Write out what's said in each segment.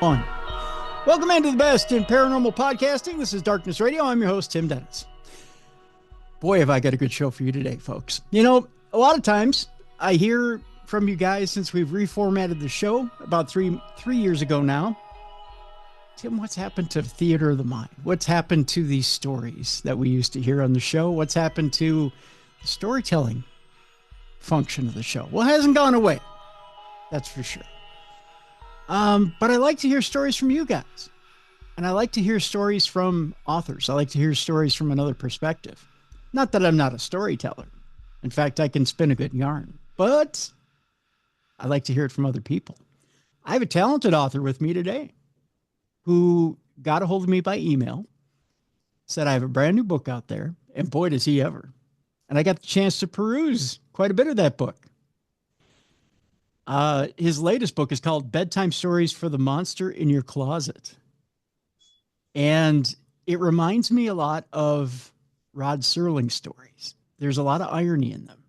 on. Welcome into the best in paranormal podcasting. This is Darkness Radio. I'm your host, Tim Dennis. Boy, have I got a good show for you today, folks. You know, a lot of times I hear from you guys since we've reformatted the show about three years ago now. Tim, what's happened to theater of the mind? What's happened to these stories that we used to hear on the show? What's happened to the storytelling function of the show? Well, it hasn't gone away. That's for sure. But I like to hear stories from you guys. And I like to hear stories from authors. I like to hear stories from another perspective. Not that I'm not a storyteller. In fact, I can spin a good yarn. But I like to hear it from other people. I have a talented author with me today who got a hold of me by email, said, I have a brand new book out there. And boy, does he ever. And I got the chance to peruse quite a bit of that book. His latest book is called Bedtime Stories for the Monster in Your Closet. And it reminds me a lot of Rod Serling's stories. There's a lot of irony in them.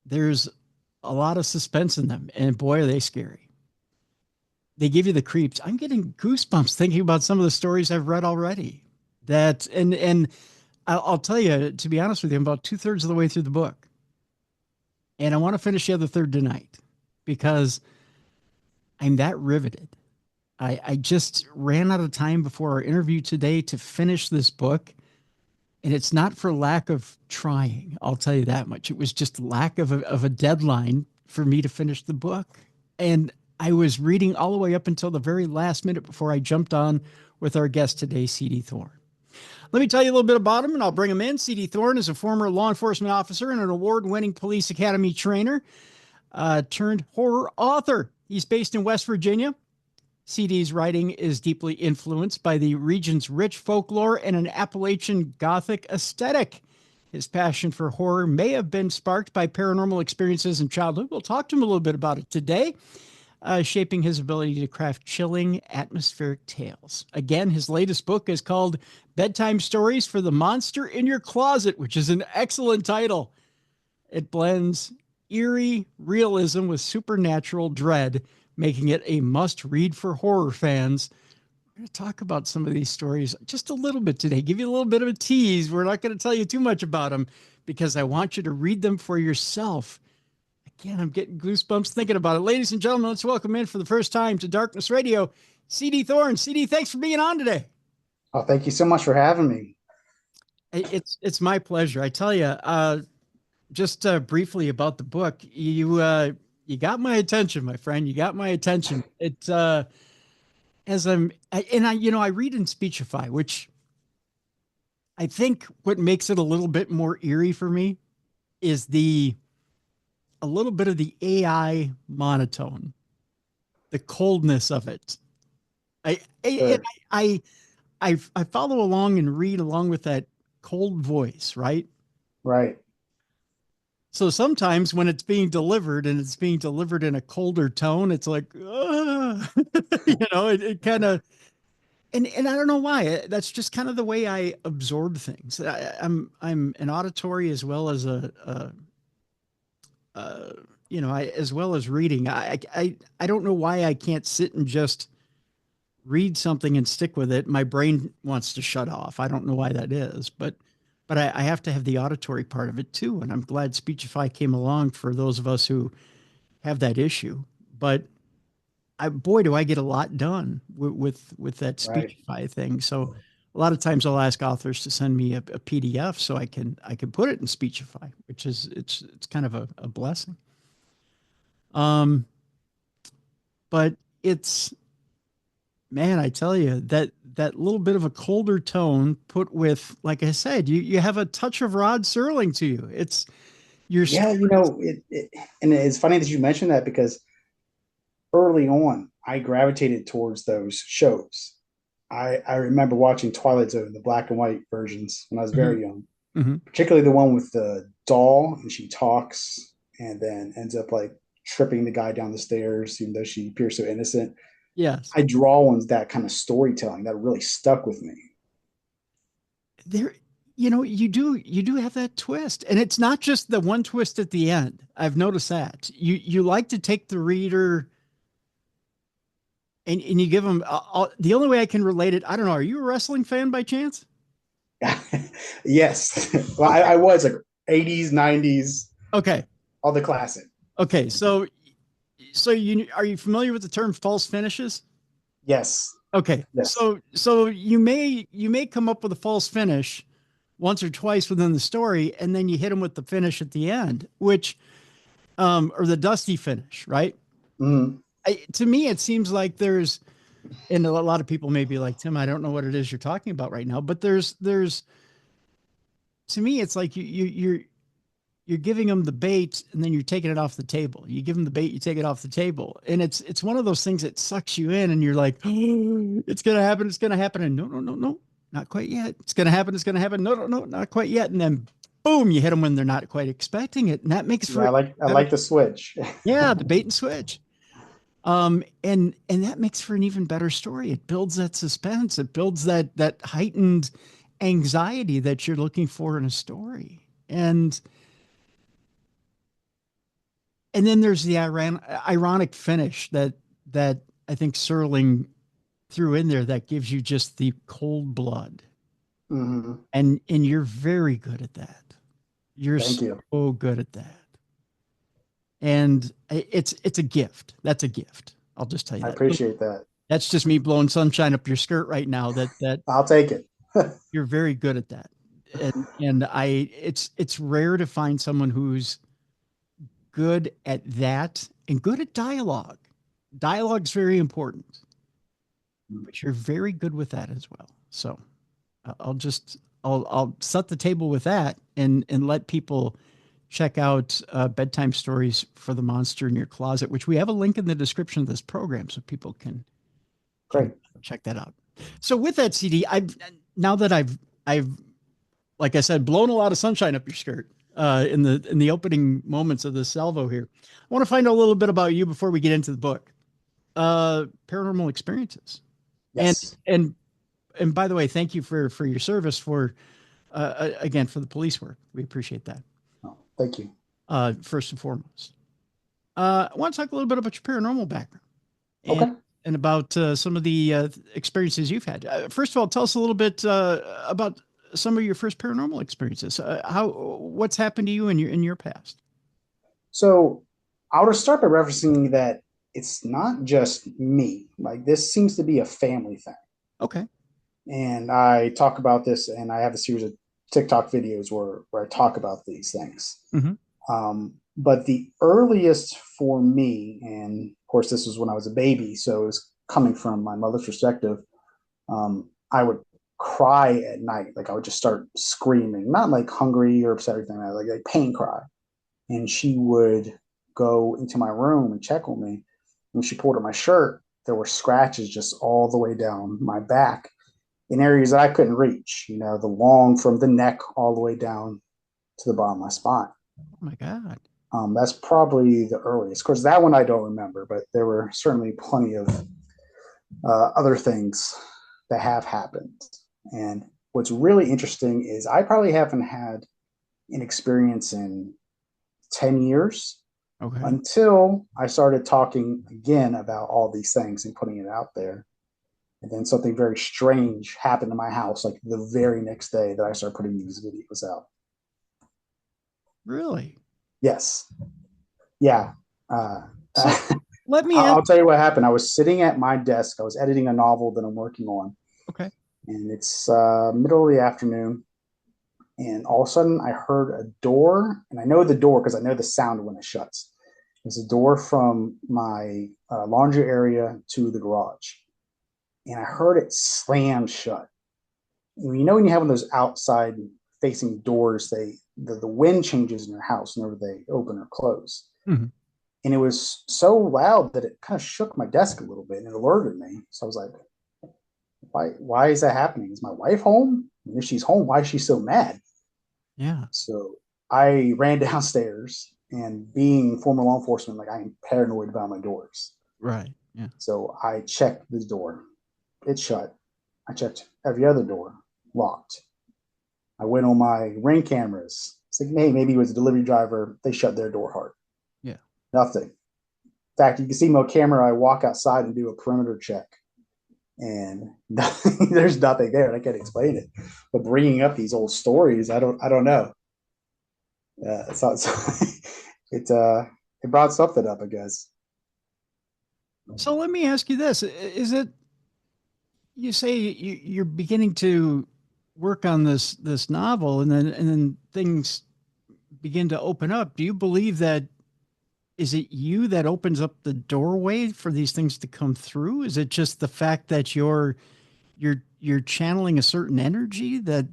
There's a lot of suspense in them. And boy, are they scary. They give you the creeps. I'm getting goosebumps thinking about some of the stories I've read already. And I'll tell you, to be honest with you, I'm about 2/3 of the way through the book. And I want to finish the other third tonight because I'm that riveted. I just ran out of time before our interview today to finish this book. And it's not for lack of trying. I'll tell you that much. It was just lack of a deadline for me to finish the book. And I was reading all the way up until the very last minute before I jumped on with our guest today, C.D. Thorne. Let me tell you a little bit about him, and I'll bring him in. C.D. Thorne is a former law enforcement officer and an award-winning police academy trainer turned horror author. He's based in West Virginia. C.D.'s writing is deeply influenced by the region's rich folklore and an Appalachian Gothic aesthetic. His passion for horror may have been sparked by paranormal experiences in childhood. We'll talk to him a little bit about it today. Shaping his ability to craft chilling, atmospheric tales. Again, his latest book is called Bedtime Stories for the Monster in Your Closet, which is an excellent title. It blends eerie realism with supernatural dread, making it a must-read for horror fans. We're going to talk about some of these stories just a little bit today, give you a little bit of a tease. We're not going to tell you too much about them because I want you to read them for yourself. Again, I'm getting goosebumps thinking about it. Ladies and gentlemen, let's welcome in for the first time to Darkness Radio, C.D. Thorne. C.D., thanks for being on today. Oh, thank you so much for having me. It's my pleasure. I tell you, just briefly about the book, you got my attention, my friend. You got my attention. I read in Speechify, which I think what makes it a little bit more eerie for me is a little bit of the AI monotone, the coldness of it. I follow along and read along with that cold voice, right? Right. So sometimes when it's being delivered and it's being delivered in a colder tone, it's like, it kind of, and I don't know why. That's just kind of the way I absorb things. I'm an auditory as well as as well as reading. I don't know why I can't sit and just read something and stick with it. My brain wants to shut off. I don't know why that is, but I have to have the auditory part of it too. And I'm glad Speechify came along for those of us who have that issue. But boy, do I get a lot done with that Speechify thing. So a lot of times I'll ask authors to send me a PDF so I can put it in Speechify, which is it's kind of a blessing. But it's, man, I tell you that little bit of a colder tone put with, like I said, you have a touch of Rod Serling to you. It's your and it's funny that you mentioned that because early on I gravitated towards those shows. I remember watching Twilight Zone, the black and white versions when I was very young, particularly the one with the doll and she talks and then ends up like tripping the guy down the stairs, even though she appears so innocent. Yes. I draw on that kind of storytelling that really stuck with me. You do have that twist, and it's not just the one twist at the end. I've noticed that you like to take the reader and you give them the only way I can relate it. I don't know. Are you a wrestling fan by chance? Yes. Well, Okay. I was like 80s, 90s, Okay. all the classic. Okay. So you are you familiar with the term false finishes? Yes. Okay. Yes. So you may come up with a false finish once or twice within the story, and then you hit them with the finish at the end, which or the dusty finish, right? Mhm. To me, it seems like there's, and a lot of people may be like, Tim, I don't know what it is you're talking about right now, but there's to me, it's like you're giving them the bait and then you're taking it off the table. You give them the bait, you take it off the table. And it's one of those things that sucks you in and you're like, oh, it's going to happen. It's going to happen. And no, no, no, no, not quite yet. It's going to happen. It's going to happen. No, no, no, not quite yet. And then boom, you hit them when they're not quite expecting it. And that makes Yeah, for I better. like the switch. Yeah. The bait and switch. And that makes for an even better story. It builds that suspense. It builds that heightened anxiety that you're looking for in a story. And then there's the ironic finish that I think Serling threw in there that gives you just the cold blood. Mhm. And you're very good at that. You're Thank you. so good at that. And it's a gift. That's a gift. I'll just tell you I that. appreciate that. That's just me blowing sunshine up your skirt right now. That I'll take it. you're very good at that. And it's rare to find someone who's good at that and good at dialogue. Dialogue's very important, but you're very good with that as well. So I'll set the table with that and let people check out bedtime stories for the monster in your closet, which we have a link in the description of this program so people can Great. check that out. So with that CD, now that I've like I said, blown a lot of sunshine up your skirt in the opening moments of the salvo here. I want to find out a little bit about you before we get into the book. Paranormal experiences, and Yes. and and by the way, thank you for your service for again for the police work. We appreciate that. Oh, thank you. First and foremost, I want to talk a little bit about your paranormal background and Okay. and about some of the experiences you've had. First of all, tell us a little bit about some of your first paranormal experiences. How what's happened to you in your past? So I'll just start by referencing that it's not just me. Like this seems to be a family thing. Okay. And I talk about this, and I have a series of TikTok videos where I talk about these things. Hmm. But the earliest for me, and of course, this was when I was a baby, so it was coming from my mother's perspective. I would cry at night, like I would just start screaming, not like hungry or upset or anything, like pain cry. And she would go into my room and check on me. When she pulled up my shirt, there were scratches just all the way down my back in areas that I couldn't reach, the long from the neck all the way down to the bottom of my spine. Oh my God. That's probably the earliest. Of course, that one I don't remember, but there were certainly plenty of other things that have happened. And what's really interesting is I probably haven't had an experience in 10 years Okay. until I started talking again about all these things and putting it out there. And then something very strange happened in my house, like the very next day that I started putting these videos out. Really? Yes. Yeah. Uh, So let me ask. I'll tell you what happened. I was sitting at my desk. I was editing a novel that I'm working on, Okay. and it's middle of the afternoon. And all of a sudden, I heard a door, and I know the door because I know the sound when it shuts. There's a door from my laundry area to the garage, and I heard it slam shut. And when you have one of those outside facing doors, the wind changes in your house whenever they open or close. Mhm. And it was so loud that it kind of shook my desk a little bit and it alerted me. So I was like, why is that happening? Is my wife home? And if she's home, why is she so mad? Yeah. So I ran downstairs, and being former law enforcement, like I am paranoid about my doors. Right. Yeah. So I checked the door. It shut. I checked every other door, locked. I went on my Ring cameras. It's like, hey, maybe it was a delivery driver. They shut their door hard. Yeah. Nothing. fact, you can see me on camera. I walk outside and do a perimeter check, and nothing, there's nothing there. And I can't explain it. But bringing up these old stories, I don't know. It it brought something up, I guess. So let me ask you this: Is it you say you're beginning to work on this novel, and then things begin to open up? Do you believe that is it you that opens up the doorway for these things to come through? Is it just the fact that you're channeling a certain energy that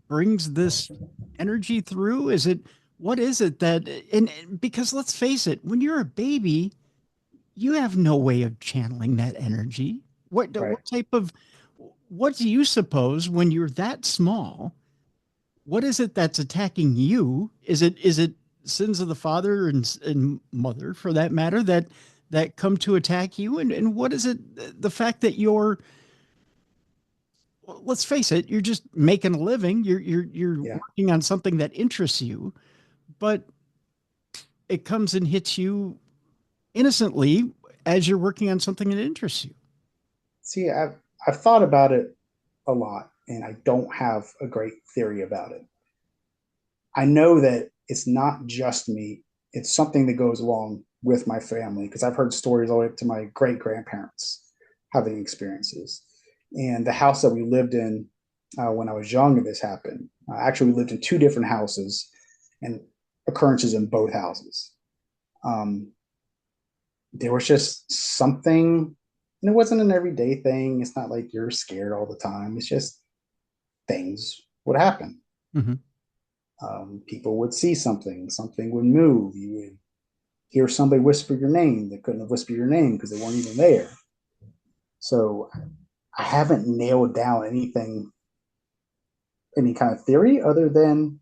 brings this energy through? Is it what is it that and because let's face it, when you're a baby, you have no way of channeling that energy. Right. What type of what do you suppose when you're that small? What is it that's attacking you? Is it sins of the father and mother, for that matter, that come to attack you? And what is it? The fact that you're well, let's face it, you're just making a living. You're Yeah. working on something that interests you, but it comes and hits you innocently as you're working on something that interests you. See, I've thought about it a lot, and I don't have a great theory about it. I know that it's not just me; it's something that goes along with my family because I've heard stories all the way up to my great grandparents having experiences. And the house that we lived in when I was young, and this happened. Actually, we lived in two different houses, and occurrences in both houses. Um, there was just something, and it wasn't an everyday thing. It's not like you're scared all the time. It's just things would happen. Mhm. People would see something, something would move. You would hear somebody whisper your name that couldn't have whispered your name because they weren't even there. So I haven't nailed down anything, any kind of theory other than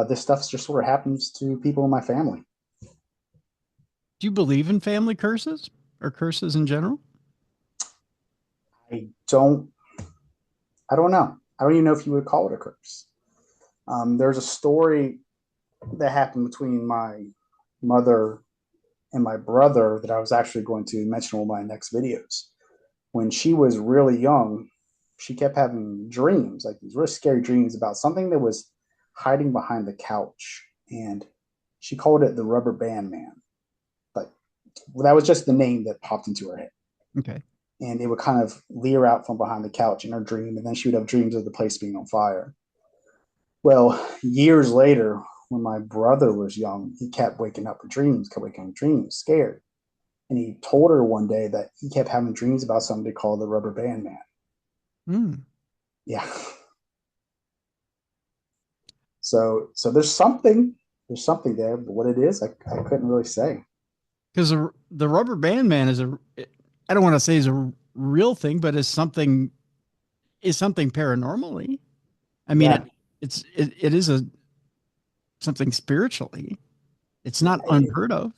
this stuff just sort of happens to people in my family. Do you believe in family curses or curses in general? I don't, I don't know. I don't even know if you would call it a curse. There's a story that happened between my mother and my brother that I was actually going to mention in one of my next videos. When she was really young, she kept having dreams, like these really scary dreams about something that was hiding behind the couch. And she called it the rubber band man. Like, well, that was just the name that popped into her head. Okay. And it would kind of leer out from behind the couch in her dream. And then she would have dreams of the place being on fire. Well, years later, when my brother was young, he kept waking up with dreams, kept waking up with dreams, scared. And he told her one day that he kept having dreams about somebody called the rubber band man. Mm. Yeah. So there's something there, but what it is, I couldn't really say. Because the rubber band man is I don't want to say is a real thing, but is something paranormally. I mean, Yeah. it is a something spiritually. It's not unheard of.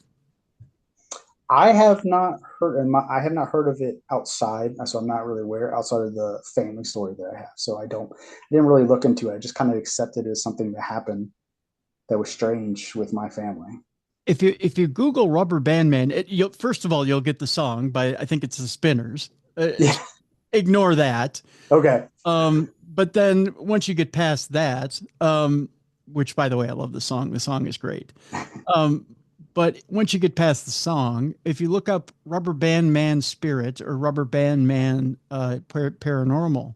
I have not heard, and I have not heard of it outside, so I'm not really aware outside of the family story that I have. So I didn't really look into it. I just kind of accepted it as something that happened that was strange with my family. If you Google Rubber Band Man, you'll first of all you'll get the song by I think it's the Spinners. Yeah. Ignore that. Okay. But then once you get past that, which by the way I love the song is great. Um, but once you get past the song, if you look up Rubber Band Man Spirit or Rubber Band Man Paranormal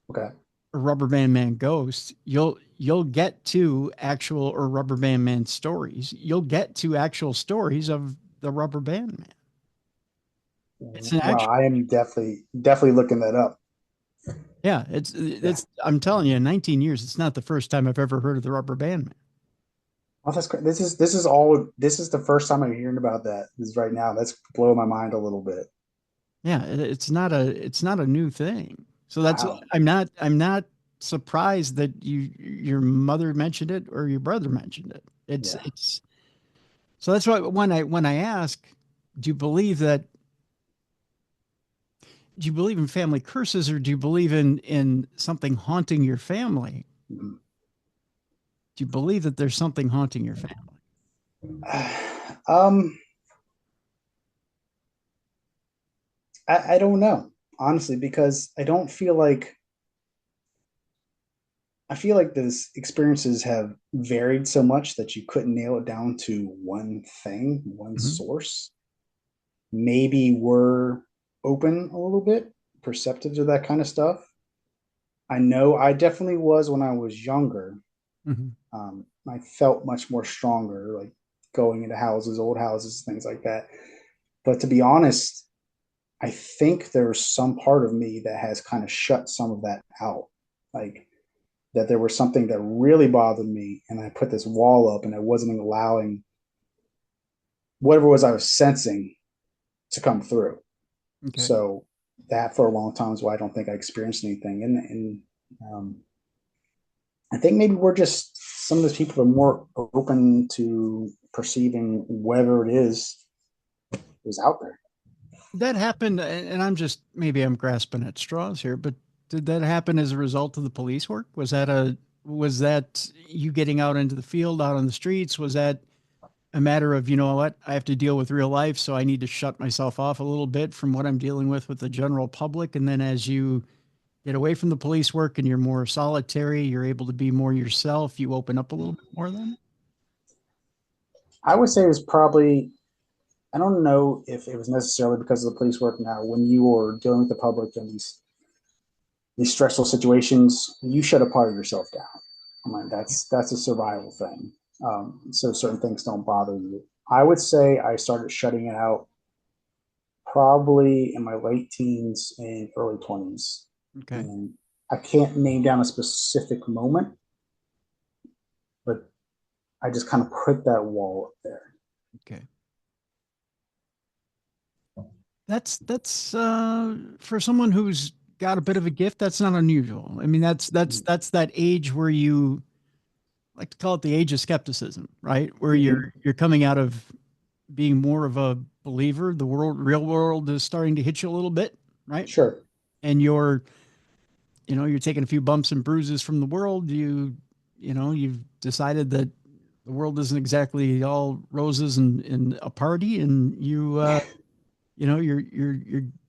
Okay. or Rubber Band Man Ghost, you'll get to actual or Rubber Band Man stories. You'll get to actual stories of the Rubber Band Man. It's an Wow. actual I am definitely looking that up. yeah. Yeah. It's I'm telling you, in 19 years, it's not the first time I've ever heard of the Rubber Band Man. Oh, that's great. This is the first time I'm hearing about that. This is right now. That's blowing my mind a little bit. Yeah, it's not a new thing. So that's Wow. I'm not surprised that your mother mentioned it or your brother mentioned it. Yeah. It's so that's why when I ask, do you believe that do you believe in family curses or do you believe in something haunting your family? Mhm. Do you believe that there's something haunting your family? Um, I don't know, honestly, because I feel like those experiences have varied so much that you couldn't nail it down to one thing, one Mhm. source. Maybe we're open a little bit, perceptive to that kind of stuff. I know I definitely was when I was younger. Mhm. I felt much more stronger, like going into houses, old houses, things like that. But to be honest, I think there's some part of me that has kind of shut some of that out. Like that there was something that really bothered me, and I put this wall up, and I wasn't allowing whatever it was I was sensing to come through. Okay. So that for a long time is why I don't think I experienced anything. And I think maybe we're just some of those people are more open to perceiving whatever it is out there. That happened, and maybe I'm grasping at straws here, but did that happen as a result of the police work? Was that you getting out into the field, out on the streets? Was that a matter of, you know what, I have to deal with real life, so I need to shut myself off a little bit from what I'm dealing with the general public? And then as you get away from the police work and you're more solitary, you're able to be more yourself, you open up a little bit more then? I would say it was probably, I don't know if it was necessarily because of the police work. Now, when you are dealing with the public in these stressful situations, you shut a part of yourself down. I mean, that's a survival thing. So certain things don't bother you. I would say I started shutting it out probably in my late teens and early 20s. Okay. And I can't name down a specific moment, but I just kind of put that wall up there. Okay. That's for someone who's got a bit of a gift, that's not unusual. I mean, that's that age where you like to call it the age of skepticism, right? Where Mm-hmm. you're coming out of being more of a believer. The real world is starting to hit you a little bit, right? Sure. And you're taking a few bumps and bruises from the world. You've decided that the world isn't exactly all roses and a party, and you're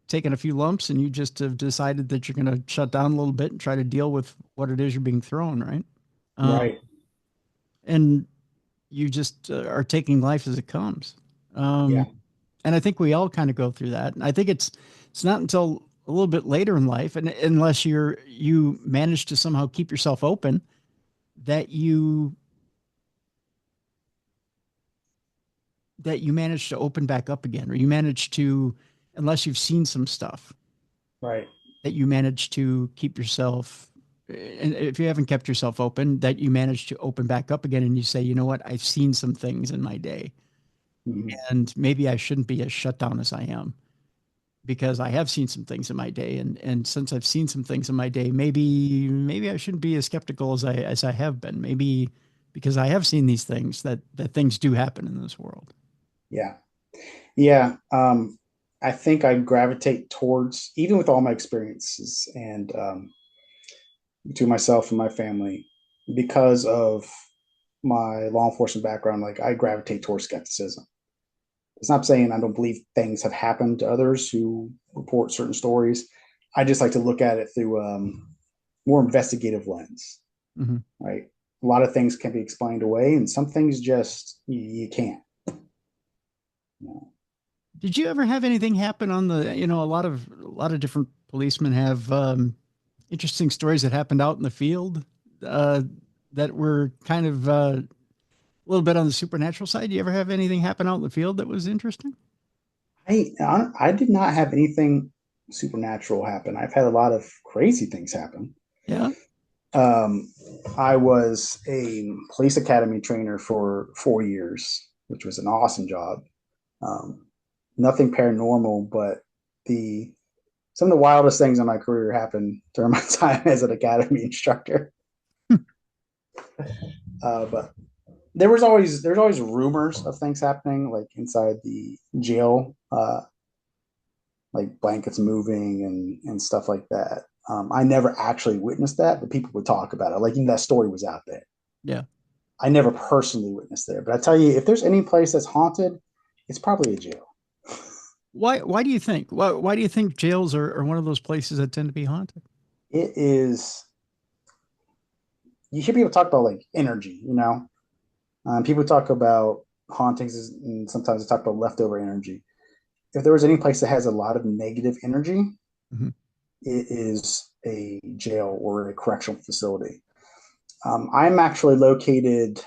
taking a few lumps, and you just have decided that you're going to shut down a little bit and try to deal with what it is you're being thrown, right? Um, Right. and you just are taking life as it comes. Yeah. Um, and I think we all kind of go through that. And I think it's not until a little bit later in life, and unless you manage to somehow keep yourself open, that you manage to open back up again, or you manage to, unless you've seen some stuff, Right. that you manage to keep yourself. And if you haven't kept yourself open, that you manage to open back up again, and you say, you know what, I've seen some things in my day, Mm-hmm. and maybe I shouldn't be as shut down as I am, because I have seen some things in my day, and since I've seen some things in my day, maybe I shouldn't be as skeptical as I have been. Maybe because I have seen these things, that things do happen in this world. Yeah. Yeah. I think I gravitate towards, even with all my experiences and to myself and my family, because of my law enforcement background, like I gravitate towards skepticism. It's not saying I don't believe things have happened to others who report certain stories. I just like to look at it through more investigative lens, Mm-hmm. right? A lot of things can be explained away, and some things just you can't. You know? Did you ever have anything happen on the, a lot of different policemen have interesting stories that happened out in the field uh, that were kind of a little bit on the supernatural side. Do you ever have anything happen out in the field that was interesting? I did not have anything supernatural happen. I've had a lot of crazy things happen. Yeah. Um, I was a police academy trainer for 4 years, which was an awesome job. Um, Nothing paranormal, but the some of the wildest things in my career happened during my time as an academy instructor. But there's always rumors of things happening, like inside the jail, like blankets moving and stuff like that. I never actually witnessed that, but people would talk about it. Like that story was out there. Yeah. I never personally witnessed there, but I tell you, if there's any place that's haunted, it's probably a jail. Why do you think? Why do you think jails are one of those places that tend to be haunted? It is. You hear people talk about like energy, you know. People talk about hauntings, and sometimes they talk about leftover energy. If there was any place that has a lot of negative energy, Mhm. it is a jail or a correctional facility. I'm actually located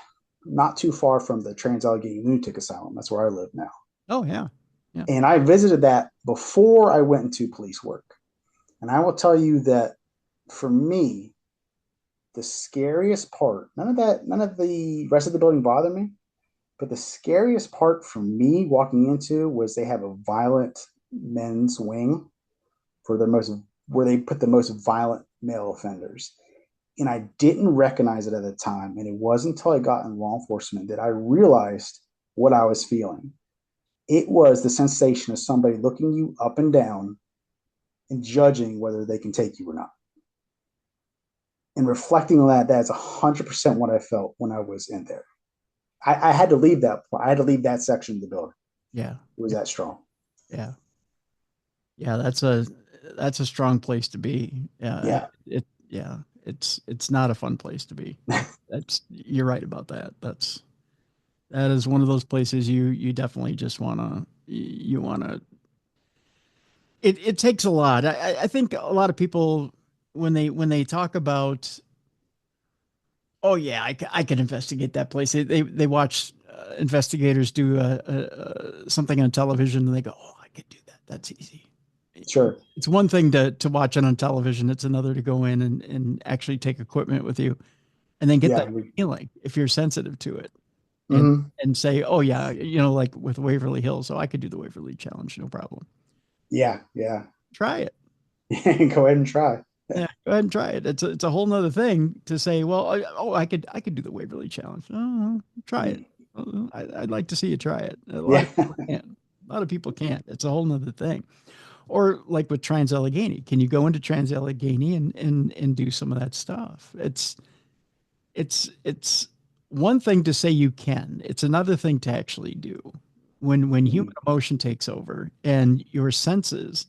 not too far from the Trans Allegheny Lunatic Asylum. That's where I live now. Oh yeah, yeah. And I visited that before I went into police work. And I will tell you that for me, the scariest part, none of the rest of the building bothered me, but the scariest part for me walking into was they have a violent men's wing for their most, where they put the most violent male offenders. And I didn't recognize it at the time. And it wasn't until I got in law enforcement that I realized what I was feeling. It was the sensation of somebody looking you up and down and judging whether they can take you or not. And reflecting on that, that's 100% what I felt when I was in there. I had to leave that. I had to leave that section of the building. Yeah. It was that strong. Yeah. Yeah. That's a strong place to be. Yeah. Yeah. Yeah. It's not a fun place to be. You're right about that. That is one of those places you definitely just you wanna. It takes a lot. I think a lot of people when they talk about, oh yeah, I can investigate that place. They watch investigators do something on television and they go, oh, I could do that. That's easy. Sure. It's one thing to watch it on television. It's another to go in and actually take equipment with you and then get Yeah. that feeling if you're sensitive to it and Mm-hmm. say, oh yeah, like with Waverly Hills, oh I could do the Waverly Challenge, no problem. Yeah. Yeah. Try it. Go ahead and try. Yeah, go ahead and try it. It's a whole nother thing to say, well, I could do the Waverly Challenge. Oh, try it. I'd like to see you try it. A lot Yeah. of people can't. A lot of people can't. It's a whole nother thing. Or like with Trans Allegheny, can you go into Trans Allegheny and do some of that stuff? It's one thing to say you can. It's another thing to actually do. When human emotion takes over and your senses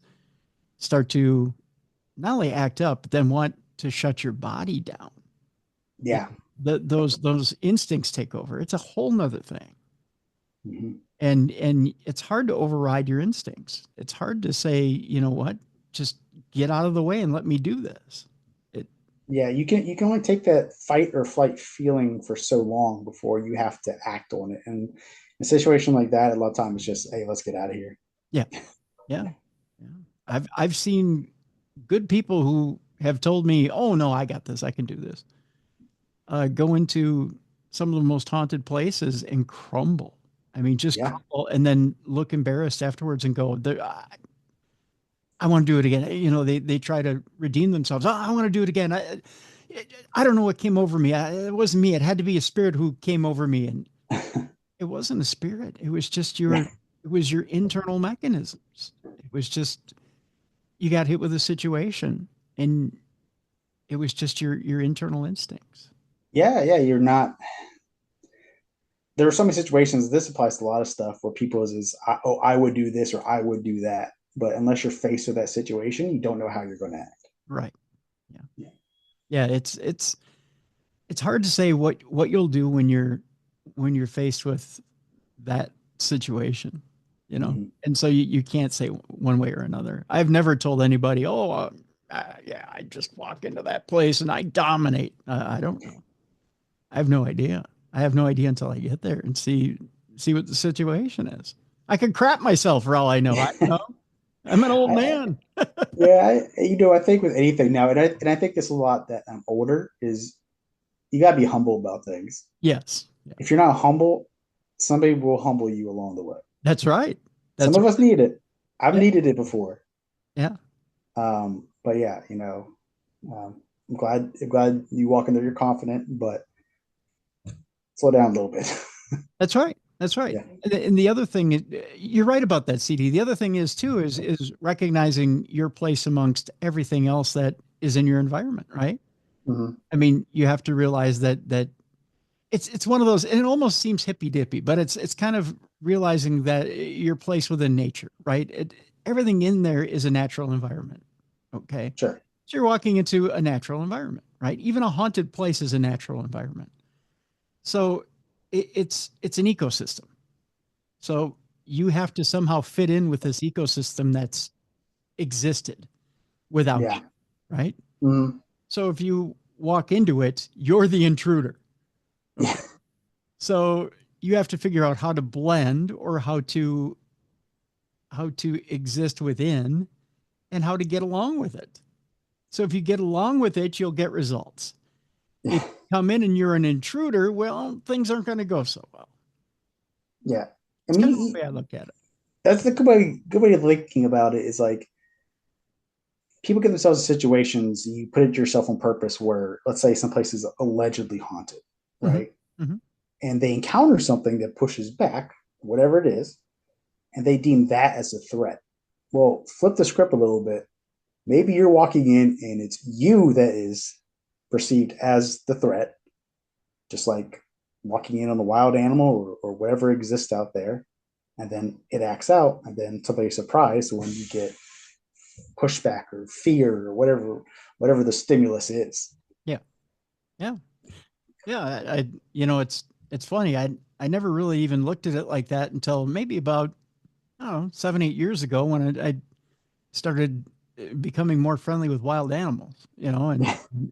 start to not only act up, but then want to shut your body down. You Yeah. those instincts take over. It's a whole nother thing. Mm-hmm. And it's hard to override your instincts. It's hard to say, you know what, just get out of the way and let me do this. It Yeah. You can only take that fight or flight feeling for so long before you have to act on it. And in a situation like that, a lot of times it's just, hey, let's get out of here. yeah, yeah, yeah. I've seen good people who have told me, oh no, I got this, I can do this. Go into some of the most haunted places and crumble. I mean, just Yeah. crumble and then look embarrassed afterwards and go, I want to do it again. They try to redeem themselves. Oh, I want to do it again. I don't know what came over me. It wasn't me. It had to be a spirit who came over me. And it wasn't a spirit. It was just it was your internal mechanisms. It was just, you got hit with a situation and it was just your internal instincts. Yeah. Yeah. You're not, there are so many situations, this applies to a lot of stuff where people oh, I would do this or I would do that. But unless you're faced with that situation, you don't know how you're going to act. Right. Yeah. Yeah. Yeah. It's hard to say what you'll do when you're faced with that situation, Mm-hmm. and so you can't say one way or another. I've never told anybody, oh, yeah, I just walk into that place and I dominate. I don't know. I have no idea. I have no idea until I get there and see what the situation is. I could crap myself for all I know. I don't know. I'm an old I, man. yeah, I think with anything now, and I think this a lot that I'm older is you got to be humble about things. Yes. Yeah. If you're not humble, somebody will humble you along the way. That's right. Some That's of us need it. I've yeah. needed it before. Yeah. But yeah, I'm glad you walk in there, you're confident, but slow down a little bit. That's right. That's right. Yeah. And the other thing, you're right about that, CD. The other thing is too is recognizing your place amongst everything else that is in your environment, right? Mm-hmm. I mean, you have to realize that it's one of those, and it almost seems hippy dippy, but it's kind of realizing that you're placed within nature, right? Everything in there is a natural environment. Okay. Sure. So you're walking into a natural environment, right? Even a haunted place is a natural environment. So it's an ecosystem. So you have to somehow fit in with this ecosystem that's existed without Yeah. you, right? Mm. So if you walk into it, you're the intruder. Yeah. Okay. So you have to figure out how to blend or how to exist within and how to get along with it. So if you get along with it, you'll get results. If you come in and you're an intruder, well, things aren't going to go so well. Yeah. I It's kind of mean, the way I look at it. that's the good way of thinking about it is like people get themselves in situations, you put it yourself on purpose where, let's say, some place is allegedly haunted, Mm-hmm. right? Mm-hmm. And they encounter something that pushes back, whatever it is, and they deem that as a threat. Well, flip the script a little bit. Maybe you're walking in and it's you that is perceived as the threat, just like walking in on a wild animal or whatever exists out there. And then it acts out, and then somebody's surprised when you get pushback or fear or whatever the stimulus is. Yeah. Yeah. Yeah. It's funny. I never really even looked at it like that until maybe about, I don't know, 7, 8 years ago when I started becoming more friendly with wild animals,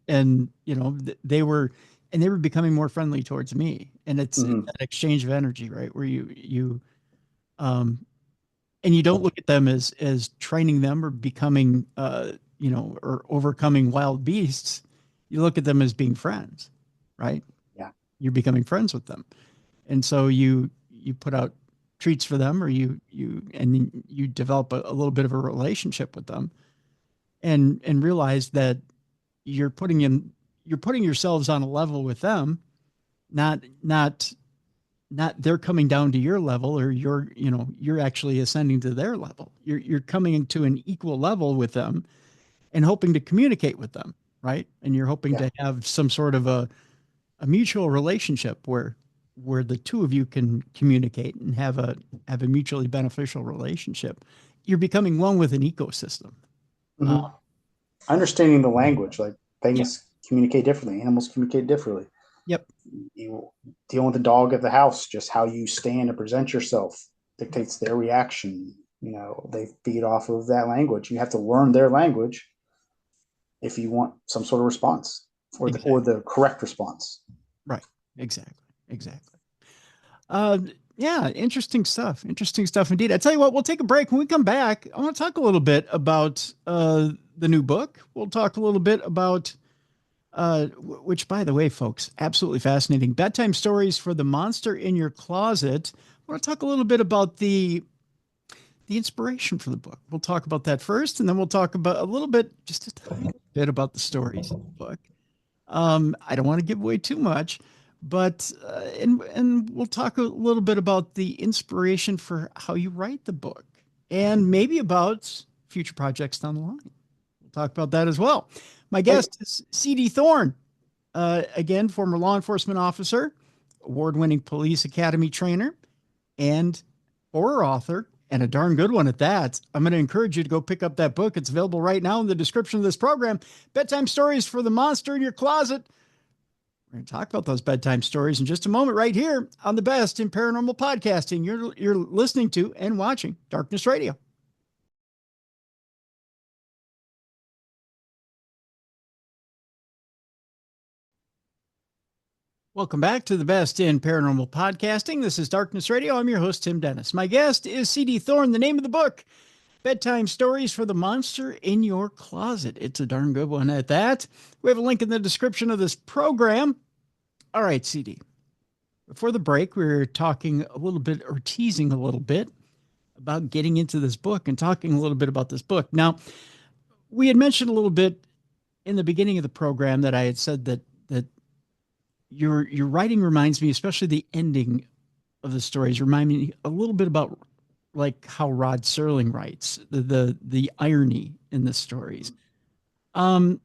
and they were becoming more friendly towards me. And it's Mm-hmm. that exchange of energy, right? Where um, and you don't look at them as training them or becoming, or overcoming wild beasts. You look at them as being friends, right? Yeah. You're becoming friends with them. And so you put out treats for them, or you develop a little bit of a relationship with them, and realize that you're putting yourselves on a level with them, not not not they're coming down to your level, or you're actually ascending to their level. You're coming into an equal level with them and hoping to communicate with them, right? And you're hoping Yeah. to have some sort of a mutual relationship where the two of you can communicate and have a mutually beneficial relationship. You're becoming one with an ecosystem. Uh, Mm-hmm. Understanding the language, like yeah. things communicate differently, animals communicate differently. Yep. You deal with the dog at the house, just how you stand and present yourself dictates their reaction. They feed off of that language. You have to learn their language if you want some sort of response or Exactly. the correct response. Right. Exactly. Exactly. Uh, yeah. Interesting stuff. Interesting stuff indeed. I tell you what, we'll take a break. When we come back, I want to talk a little bit about the new book. We'll talk a little bit about which, by the way, folks, absolutely fascinating. Bedtime stories for the monster in your closet. I want to talk a little bit about the inspiration for the book. We'll talk about that first, and then we'll talk about a little bit, just a tiny bit about the stories in the book. I don't want to give away too much, but and we'll talk a little bit about the inspiration for how you write the book, and maybe about future projects down the line. We'll talk about that as well. My Hey, guest is C.D. Thorne, again, former law enforcement officer, award-winning police academy trainer, and horror author, and a darn good one at that. I'm going to encourage you to go pick up that book. It's available right now in the description of this program. Bedtime Stories for the Monster in Your Closet. We're going to talk about those bedtime stories in just a moment, right here on the best in paranormal podcasting. You're listening to and watching Darkness Radio. Welcome back to the best in paranormal podcasting. This is Darkness Radio. I'm your host, Tim Dennis. My guest is C.D. Thorne. The name of the book, Bedtime Stories for the Monster in Your Closet. It's a darn good one at that. We have a link in the description of this program. All right, CD. Before the break, we were talking a little bit, or teasing a little bit, about getting into this book and talking a little bit about this book. Now, we had mentioned a little bit in the beginning of the program that I had said that your writing reminds me, especially the ending of the stories, remind me a little bit about like how Rod Serling writes, the irony in the stories. Um,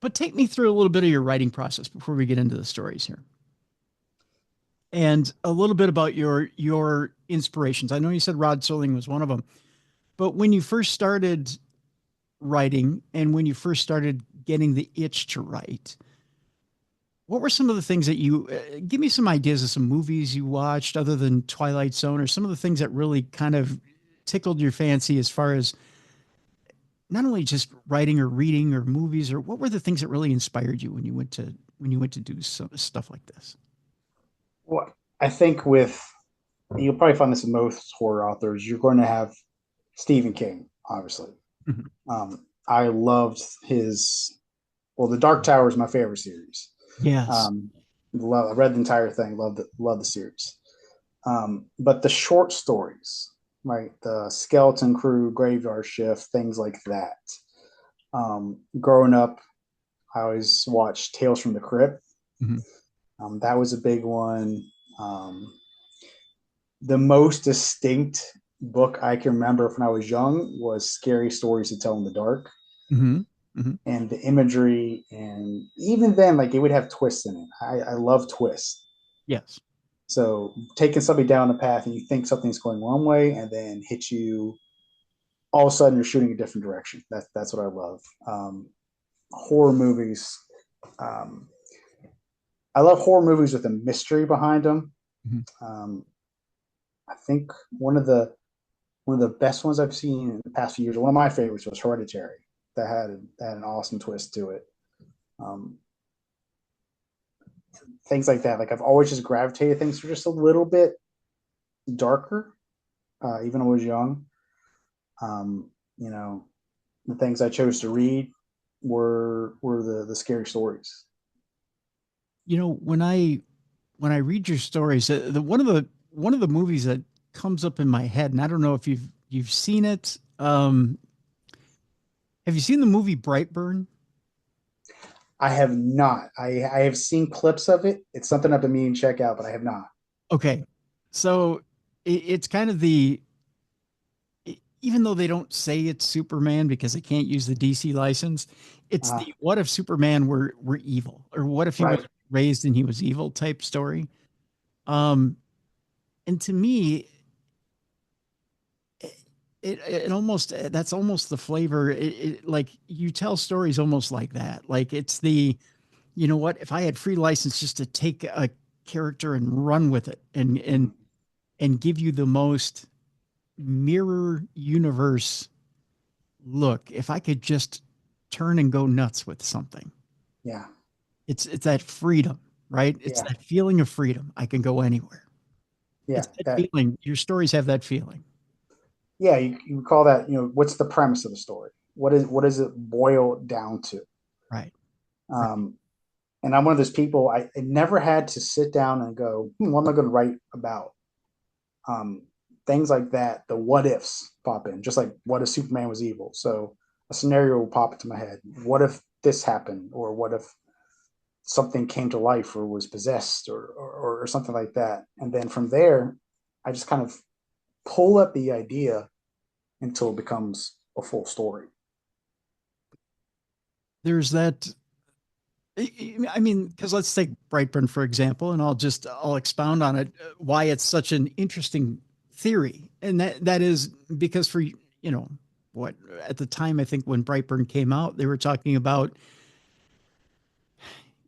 but take me through a little bit of your writing process before we get into the stories here. And a little bit about your inspirations. I know you said Rod Serling was one of them, but when you first started writing and when you first started getting the itch to write, what were some of the things that you give me some ideas of some movies you watched other than Twilight Zone, or some of the things that really kind of tickled your fancy as far as not only just writing or reading or movies, or what were the things that really inspired you when you went to do some stuff like this? Well, I think with you'll probably find this in most horror authors. You're going to have Stephen King, obviously. Mhm. I loved his. Well, The Dark Tower is my favorite series. Yes. I read the entire thing. Love the series. But the short stories, right? The Skeleton Crew, Graveyard Shift, things like that. Growing up, I always watched Tales from the Crypt. Mhm. That was a big one. The most distinct book I can remember when I was young was Scary Stories to Tell in the Dark. Mhm. Mhm. And the imagery, and even then, like it would have twists in it. I love twists. Yes. So taking somebody down a path and you think something's going one way and then hit you, all of a sudden you're shooting a different direction. That's what I love. Horror movies. Um, I love horror movies with a mystery behind them. Mhm. Um, I think one of the best ones I've seen in the past few years, one of my favorites was Hereditary. That had an awesome twist to it. Um, Things like that. Like I've always just gravitated things that are just a little bit darker, even when I was young. You know, the things I chose to read were the scary stories. You know, when I read your stories, the one of the movies that comes up in my head, and I don't know if you've seen it. Have you seen the movie Brightburn? I have not. I have seen clips of it. It's something I've been meaning to check out, but I have not. Okay, so it's kind of even though they don't say it's Superman because they can't use the DC license, it's Uh, the what if Superman were evil, or what if he was right. raised and he was evil type story. Um, and to me, it almost that's almost the flavor. Like you tell stories almost like that. Like it's the you know what, if I had free license just to take a character and run with it Mhm. and give you the most mirror universe look, if I could just turn and go nuts with something. Yeah. It's that freedom, right? It's Yeah. that feeling of freedom. I can go anywhere. Yeah. It's that That. feeling. Your stories have that feeling. Yeah. You call that. What's the premise of the story? What does it boil down to? Right. Right. Um, and I'm one of those people. I never had to sit down and go, what am I going to write about? Um, Things like that. The what ifs pop in, just like what if Superman was evil? So a scenario will pop into my head. What if this happened, or what if something came to life, or was possessed, or something like that? And then from there, I just kind of pull up the idea until it becomes a full story. There's that. I mean, because let's take Brightburn, for example, and I'll expound on it, why it's such an interesting theory. And that is because for, what at the time, I think when Brightburn came out, they were talking about,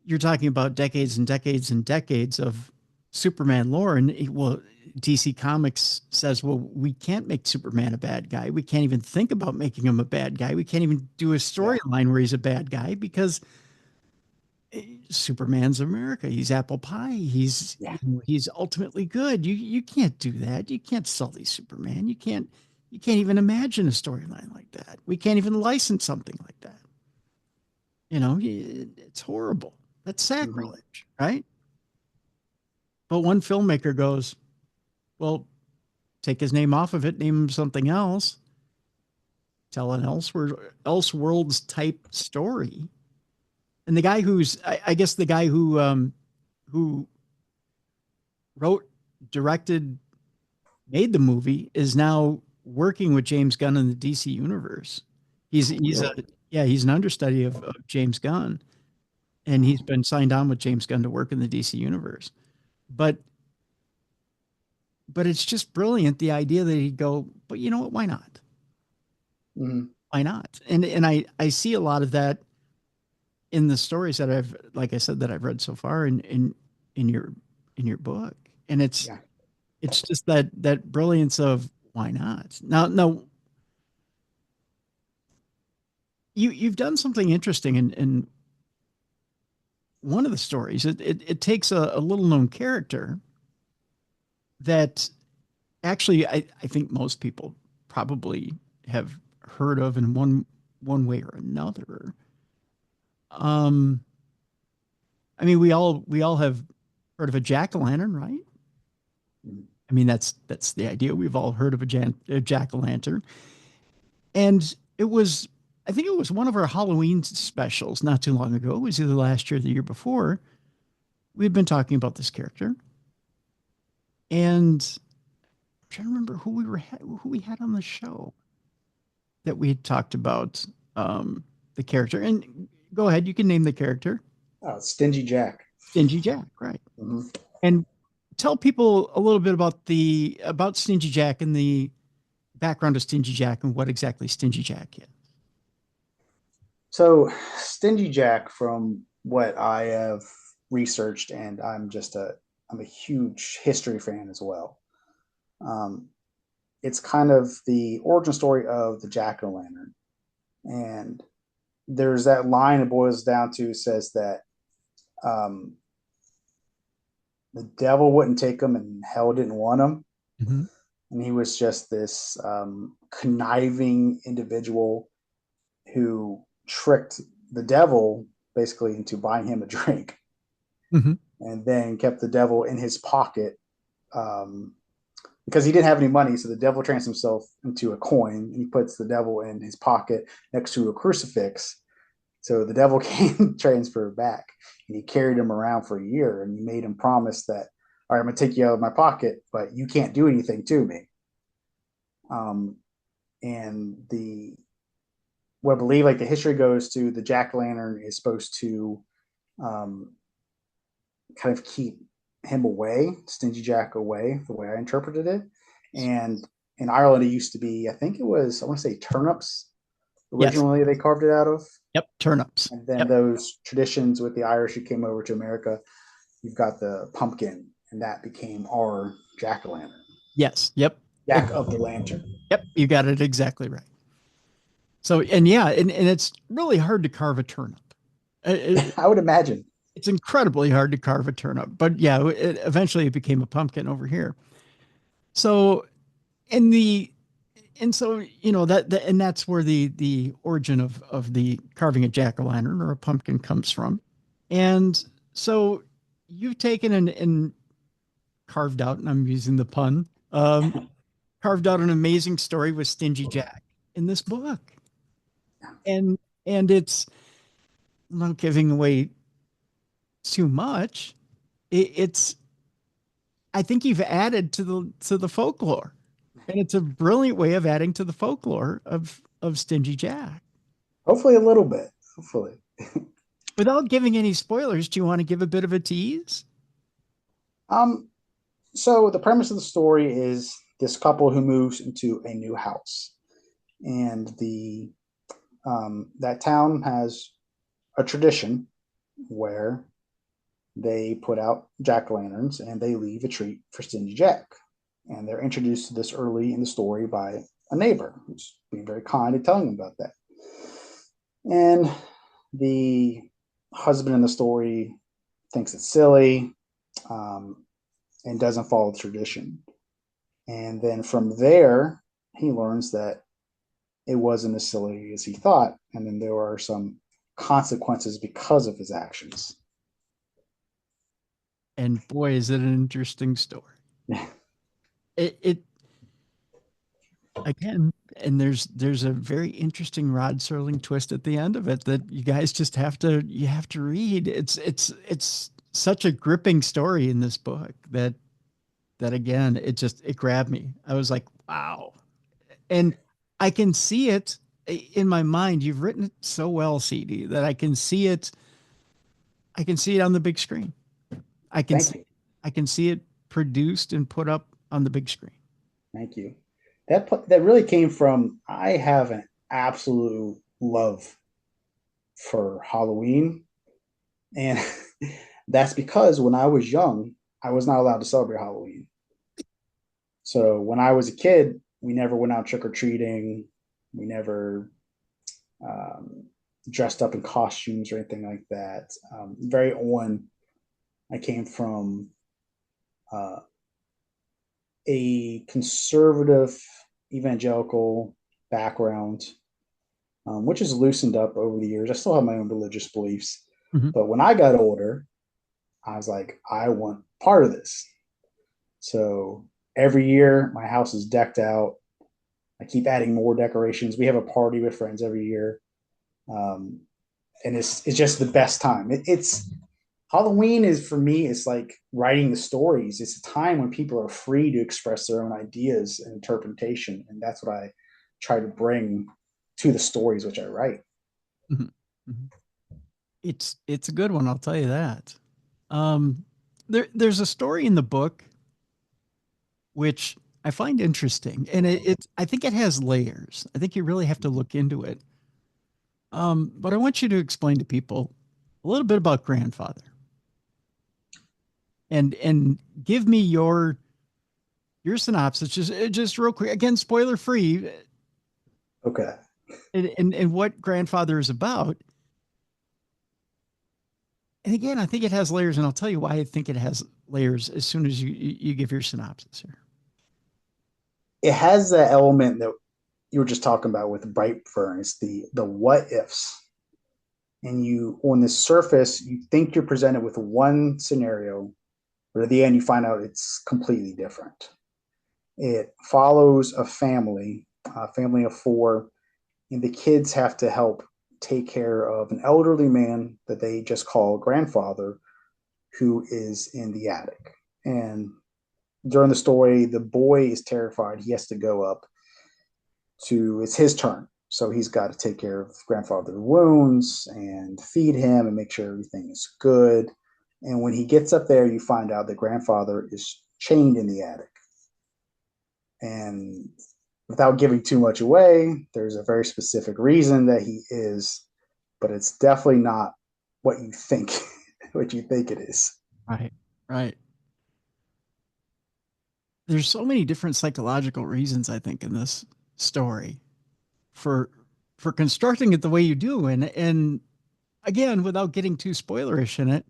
you're talking about decades and decades and decades of Superman lore. And well, DC Comics says, well, we can't make Superman a bad guy. We can't even think about making him a bad guy. We can't even do a Yeah. storyline where he's a bad guy because Superman's America. He's apple pie. Yeah. He's ultimately good. You can't do that. You can't sell these Superman. You can't even imagine a storyline like that. We can't even license something like that. It's horrible. That's Mm-hmm. sacrilege, right? But one filmmaker goes, well, take his name off of it, name him something else, tell an elseworlds type story. And the guy I guess the guy who wrote, directed, made the movie is now working with James Gunn in the DC universe. He's a Really. yeah, he's an understudy of James Gunn, and he's been signed on with James Gunn to work in the DC universe. But but it's just brilliant. The idea that he'd go, but you know what? Why not? Mhm. Why not? And I see a lot of that in the stories that I've, like I said, that I've read so far in your in your book. And Yeah. it's just that brilliance of why not? Now you've done something interesting in one of the stories. It takes a little known character that actually I think most people probably have heard of in one way or another. Um, I mean, we all have heard of a jack-o'-lantern, right? Mhm. I mean, that's the idea. We've all heard of a jack-o'-lantern, and it was I think it was one of our Halloween specials not too long ago. It was either last year or the year before. We'd been talking about this character, and I'm trying to remember who we had on the show that we had talked about the character. And go ahead, you can name the character. Oh, Stingy Jack. Stingy Jack, right? Mhm. And tell people a little bit about Stingy Jack and the background of Stingy Jack and what exactly Stingy Jack is. So, Stingy Jack, from what I have researched, and I'm a huge history fan as well. Um, it's kind of the origin story of the jack o' lantern, and there's that line it boils down to says that um, the devil wouldn't take him and hell didn't want him, Mm-hmm. and he was just this conniving individual who tricked the devil basically into buying him a drink Mm-hmm. and then kept the devil in his pocket um, because he didn't have any money. So the devil turns himself into a coin and he puts the devil in his pocket next to a crucifix. So the devil came transfer back and he carried him around for a year and he made him promise that, all right, I'm going to take you out of my pocket, but you can't do anything to me. Um, and what I believe, like the history goes to, the jack o' lantern is supposed to um, kind of keep him away, Stingy Jack away, the way I interpreted it. And in Ireland, it used to be, I think it was, I want to say turnips Yes. originally they carved it out of. Yep. Turnips. And then Yep. those traditions with the Irish who came over to America, you've got the pumpkin, and that became our jack o' lantern, Yes. Yep. jack of the lantern. Yep. You got it exactly right. So, and yeah, and it's really hard to carve a turnip. It, I would imagine. it's incredibly hard to carve a turnip, but yeah, eventually it became a pumpkin over here. So, in the and so and that's where the origin of the carving a jack-o'-lantern or a pumpkin comes from. And so you've taken and carved out, and I'm using the pun, carved out an amazing story with Stingy Jack in this book. And it's not giving away too much. It's I think you've added to the folklore. And it's a brilliant way of adding to the folklore of Stingy Jack. Hopefully, a little bit. Hopefully. Without giving any spoilers, do you want to give a bit of a tease? Um, so the premise of the story is this couple who moves into a new house, and the that town has a tradition where they put out jack o' lanterns and they leave a treat for Stingy Jack. And they're introduced to this early in the story by a neighbor who's being very kind and telling them about that. And the husband in the story thinks it's silly um, and doesn't follow the tradition. And then from there, he learns that it wasn't as silly as he thought. And then there are some consequences because of his actions. And boy, is it an interesting story. It again, and there's a very interesting Rod Serling twist at the end of it that you guys just have to read. It's such a gripping story in this book that again, it grabbed me. I was like, wow. And I can see it in my mind. You've written it so well, CD, that I can see it on the big screen. I can Thank see you. I can see it produced and put up on the big screen. Thank you. That really came from I have an absolute love for Halloween, and that's because when I was young, I was not allowed to celebrate Halloween. So when I was a kid, we never went out trick or treating. We never um, dressed up in costumes or anything like that. Very on, I came from uh, a conservative evangelical background, which has loosened up over the years. I still have my own religious beliefs, Mhm. but when I got older, I was like, I want part of this. So every year, my house is decked out. I keep adding more decorations. We have a party with friends every year, um, and it's just the best time. It's Halloween is for me. It's like writing the stories. It's a time when people are free to express their own ideas and interpretation, and that's what I try to bring to the stories which I write. Mhm. Mhm. It's a good one, I'll tell you that. Um, there's a story in the book which I find interesting, and I think it has layers. I think you really have to look into it. But I want you to explain to people a little bit about grandfather, and give me your synopsis, just real quick. Again, spoiler free, Okay. and what grandfather is about. And again, I think it has layers, and I'll tell you why I think it has layers as soon as you give your synopsis here. It has that element that you were just talking about with Brightburn. It's the what ifs, and you on the surface you think you're presented with one scenario, but at the end you find out it's completely different. It follows a family of four, and the kids have to help take care of an elderly man that they just call grandfather, who is in the attic. And during the story, the boy is terrified. He has to go up to, it's his turn. So he's got to take care of grandfather's wounds and feed him and make sure everything is good. And when he gets up there, you find out that grandfather is chained in the attic. And without giving too much away, there's a very specific reason that he is, but it's definitely not what you think, what you think it is. Right, right. There's so many different psychological reasons I think in this story for for constructing it the way you do, and again, without getting too spoilerish in it,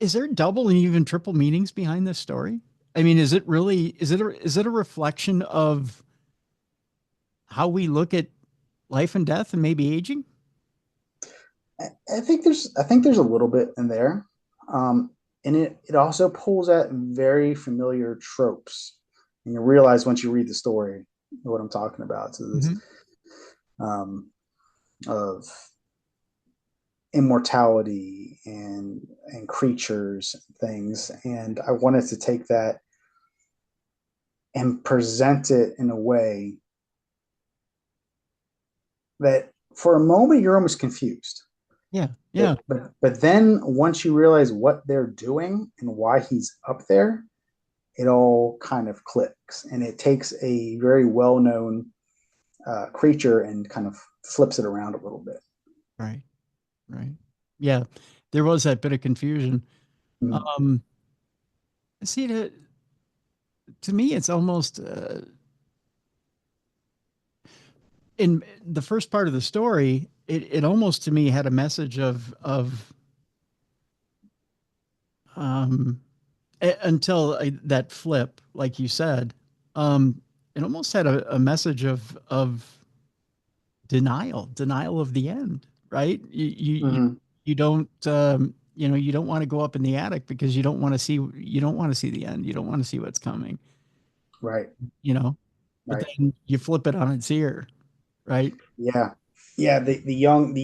is there double and even triple meanings behind this story? I mean, is it really is it a reflection of how we look at life and death and maybe aging? I think there's a little bit in there, and it also pulls at very familiar tropes, and you realize once you read the story what I'm talking about. So this Mhm. um, of immortality and creatures and things, and I wanted to take that and present it in a way that for a moment you're almost confused. Yeah, yeah, But then once you realize what they're doing and why he's up there, it all kind of clicks, and it takes a very well-known creature and kind of flips it around a little bit. right, right. Yeah, there was that bit of confusion. Mm. Um, see, to me, it's almost in the first part of the story. It almost to me had a message of um, until that flip, like you said, um, it almost had a message of denial of the end, right? Mm-hmm. You don't you don't want to go up in the attic because you don't want to see the end. You don't want to see what's coming, Right, you know. But right. then you flip it on its ear, right? Yeah, yeah. The young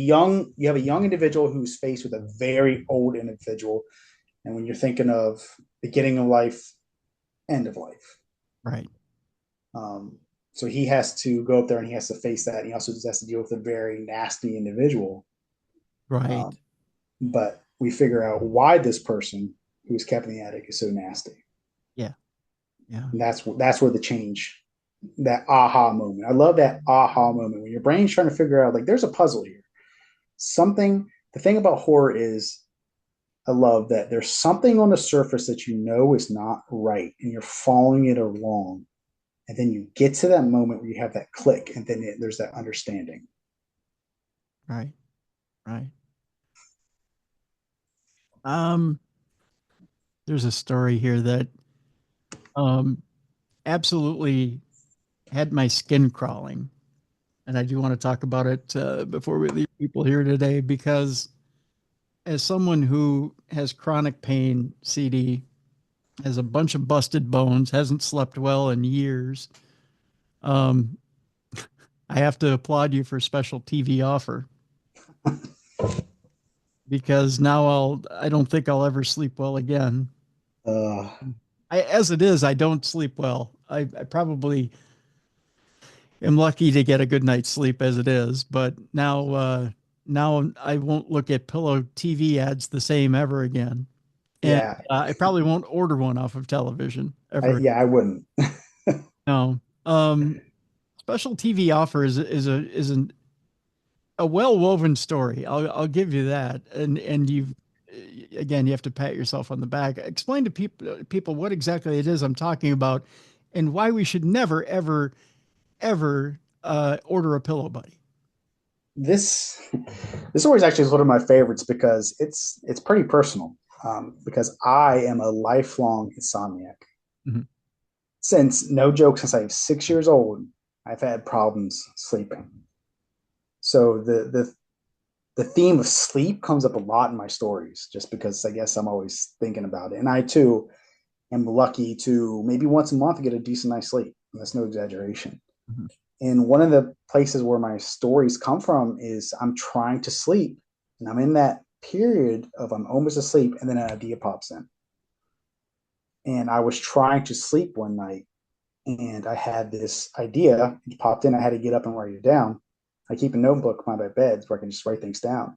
you have a young individual who's faced with a very old individual, and when you're thinking of beginning of life, end of life, Right. um, so he has to go up there and he has to face that. And he also just has to deal with a very nasty individual. Right. Um, but we figure out why this person who's kept in the attic is so nasty. Yeah. Yeah. And that's where the change, that aha moment. I love that aha moment when your brain's trying to figure out, like, there's a puzzle here. Something. The thing about horror is, I love that there's something on the surface that you know is not right, and you're following it along, and then you get to that moment where you have that click, and then there's that understanding. Right. Right. Um, there's a story here that um absolutely had my skin crawling. And I do want to talk about it before we leave people here today, because as someone who has chronic pain, CD, has a bunch of busted bones, hasn't slept well in years, um, I have to applaud you for a special TV offer, because now I don't think I'll ever sleep well again. Uh, As it is, I don't sleep well. I probably am lucky to get a good night's sleep as it is, but now I won't look at pillow TV ads the same ever again. And yeah, I probably won't order one off of television ever. I wouldn't. No. Special TV offer is a well woven story. I'll give you that. And you've again, you have to pat yourself on the back. Explain to people what exactly it is I'm talking about, and why we should never ever order a pillow buddy. This this story is actually one of my favorites because it's pretty personal. Because I am a lifelong insomniac. Mhm. Since, no joke, since I was 6 years old, I've had problems sleeping. So the theme of sleep comes up a lot in my stories, just because I guess I'm always thinking about it. And I too am lucky to maybe once a month get a decent night's sleep. And that's no exaggeration. Mhm. And one of the places where my stories come from is I'm trying to sleep, and I'm in that period of I'm almost asleep, and then an idea pops in. And I was trying to sleep one night, and I had this idea. It popped in. I had to get up and write it down. I keep a notebook by my bed where I can just write things down.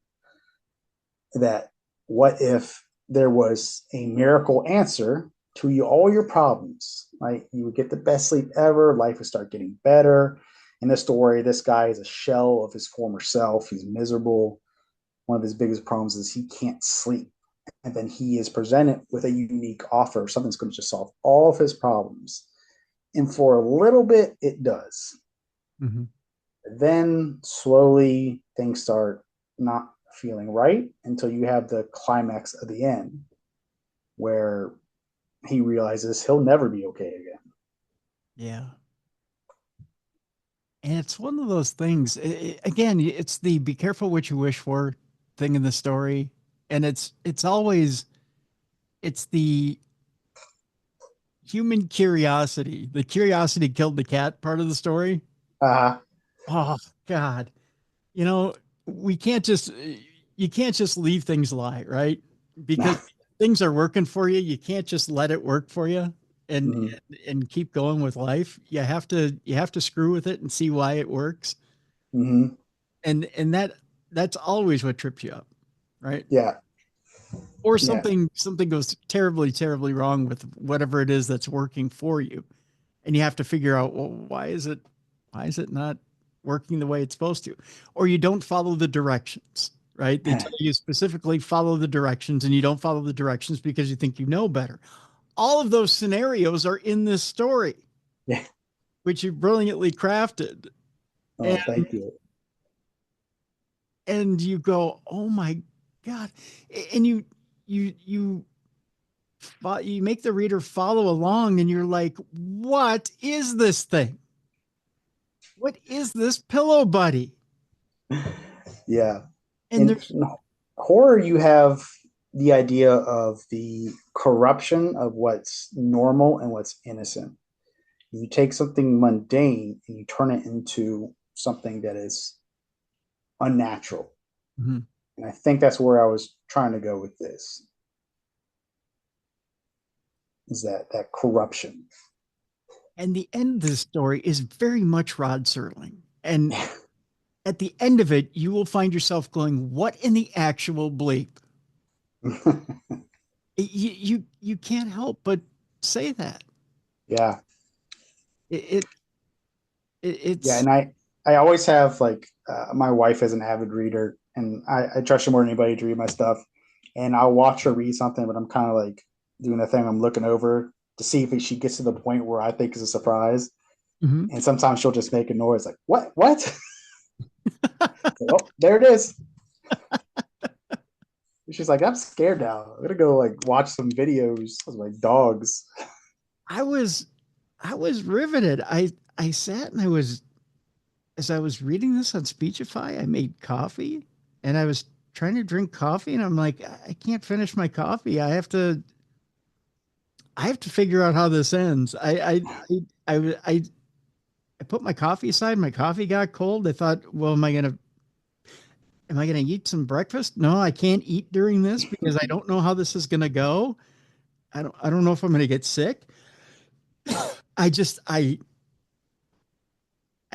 That, what if there was a miracle answer to all your problems? Right, you would get the best sleep ever. Life would start getting better. In this story, this guy is a shell of his former self. He's miserable. One of his biggest problems is he can't sleep. And then he is presented with a unique offer, something that's going to just solve all of his problems. And for a little bit, it does. Mhm. Then slowly things start not feeling right until you have the climax of the end, where he realizes he'll never be okay again. Yeah. And it's one of those things. Again, it's the be careful what you wish for thing in the story, and it's always it's the human curiosity. The curiosity killed the cat part of the story. Uh, Oh God, you know we can't just you can't just leave things lie, right? Because things are working for you. You can't just let it work for you and mm-hmm, and keep going with life. You have to screw with it and see why it works. mm-hmm, And that's always what trips you up, right? yeah, Or yeah, something goes terribly wrong with whatever it is that's working for you, and you have to figure out, well, why is it not working the way it's supposed to? Or you don't follow the directions, right? They tell you specifically follow the directions, and you don't follow the directions because you think you know better. All of those scenarios are in this story, yeah. which you brilliantly crafted. And Oh, thank you. you go, oh my God. And you make the reader follow along, and you're like, what is this thing? What is this pillow buddy? Yeah. And there's In horror, you have the idea of the corruption of what's normal and what's innocent. You take something mundane and you turn it into something that is unnatural. Mhm. And I think that's where I was trying to go with this, is that corruption. And the end of this story is very much Rod Serling. And at the end of it, you will find yourself going, what in the actual bleep? You can't help but say that. Yeah. It, it, Yeah. it's And I always have like, my wife is an avid reader, and I trust her more than anybody to read my stuff. And I'll watch her read something, but I'm kind of like doing the thing. I'm looking over to see if she gets to the point where I think is a surprise. Mhm. And sometimes she'll just make a noise like, what? Oh, there it is. She's like, I'm scared now. I'm gonna go like watch some videos of like dogs. I was I was riveted. I sat and I was as I was reading this on Speechify, I made coffee and I was trying to drink coffee and I'm like, I can't finish my coffee. I have to figure out how this ends. I put my coffee aside. My coffee got cold. I thought, well, am I gonna eat some breakfast? No, I can't eat during this because I don't know how this is gonna go. I don't know if I'm gonna get sick. I just I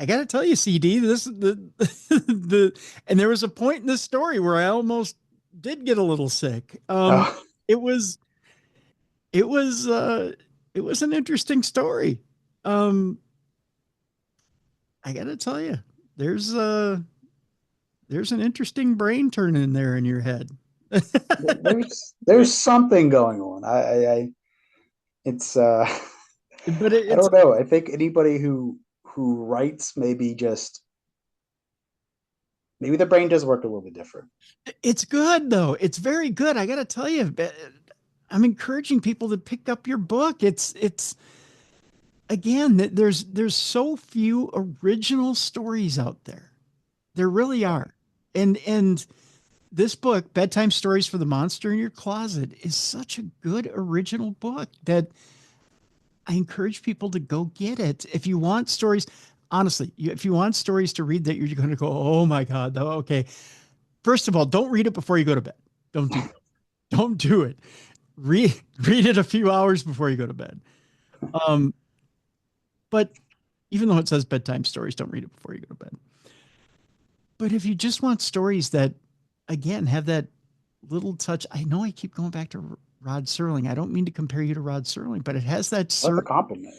gotta tell you, CD, the and there was a point in this story where I almost did get a little sick. Oh, It was it was it was an interesting story. Um, I gotta tell you, there's uh there's an interesting brain turn in there in your head. there's something going on. I it's But I don't know. I think anybody who writes maybe just maybe the brain does work a little bit different. it's good though. It's very good. I gotta tell you, I'm encouraging people to pick up your book. It's again, there's so few original stories out there. There really are. And this book, Bedtime Stories for the Monster in Your Closet, is such a good original book that I encourage people to go get it. If you want stories, honestly, if you want stories to read that you're going to go, oh my God, okay. First of all, don't read it before you go to bed. Don't do that. Don't do it. Read it a few hours before you go to bed. Um, but even though it says bedtime stories, don't read it before you go to bed. But if you just want stories that, again, have that little touch, I know I keep going back to Rod Serling. I don't mean to compare you to Rod Serling, but That's a compliment.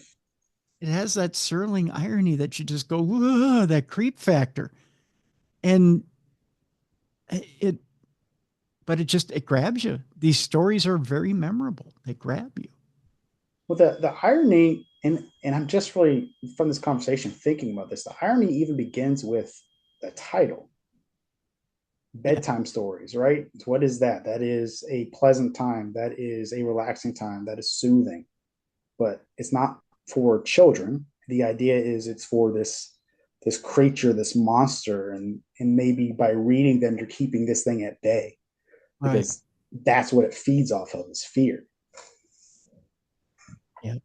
It has that Serling irony that you just go, whoa, that creep factor. And it, but it grabs you. These stories are very memorable. They grab you. Well, the irony, and I'm just really from this conversation thinking about this. The irony even begins with the title, Yeah. bedtime stories, right? What is that? That is a pleasant time. That is a relaxing time. That is soothing, but it's not for children. The idea is it's for this creature, this monster, and maybe by reading them, you're keeping this thing at bay Right. because that's what it feeds off of is fear. Yep.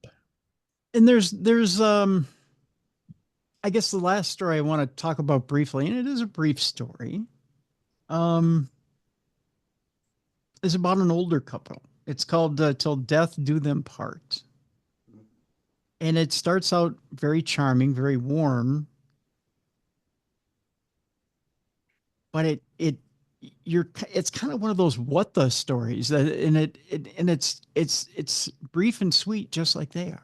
And I guess the last story I want to talk about briefly, and it is a brief story, um, is about an older couple. It's called Till Death Do Them Part. And it starts out very charming, very warm, but it's kind of one of those what the stories that and and it's brief and sweet just like they are.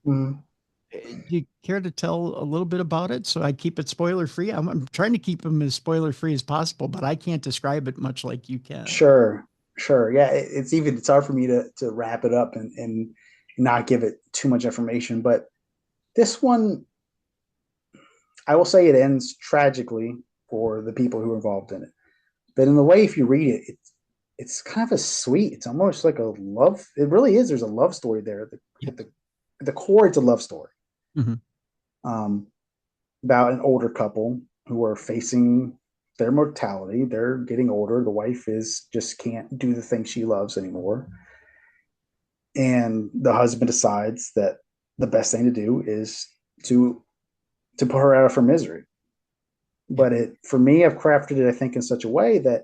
Mm, Do you care to tell a little bit about it so I keep it spoiler free? I'm trying to keep them as spoiler free as possible, but I can't describe it much like you can. sure, sure. Yeah, it's hard for me to wrap it up and not give it too much information. But this one, I will say it ends tragically for the people who are involved in it. But in the way, if you read it, it's kind of a sweet. It's almost like a love. It really is. There's a love story there. Yeah. At the core, it's a love story Hmm. um, about an older couple who are facing their mortality. They're getting older. The wife is just can't do the thing she loves anymore, and the husband decides that the best thing to do is to to put her out of her misery. Yeah. But it for me, I've crafted it, I think, in such a way that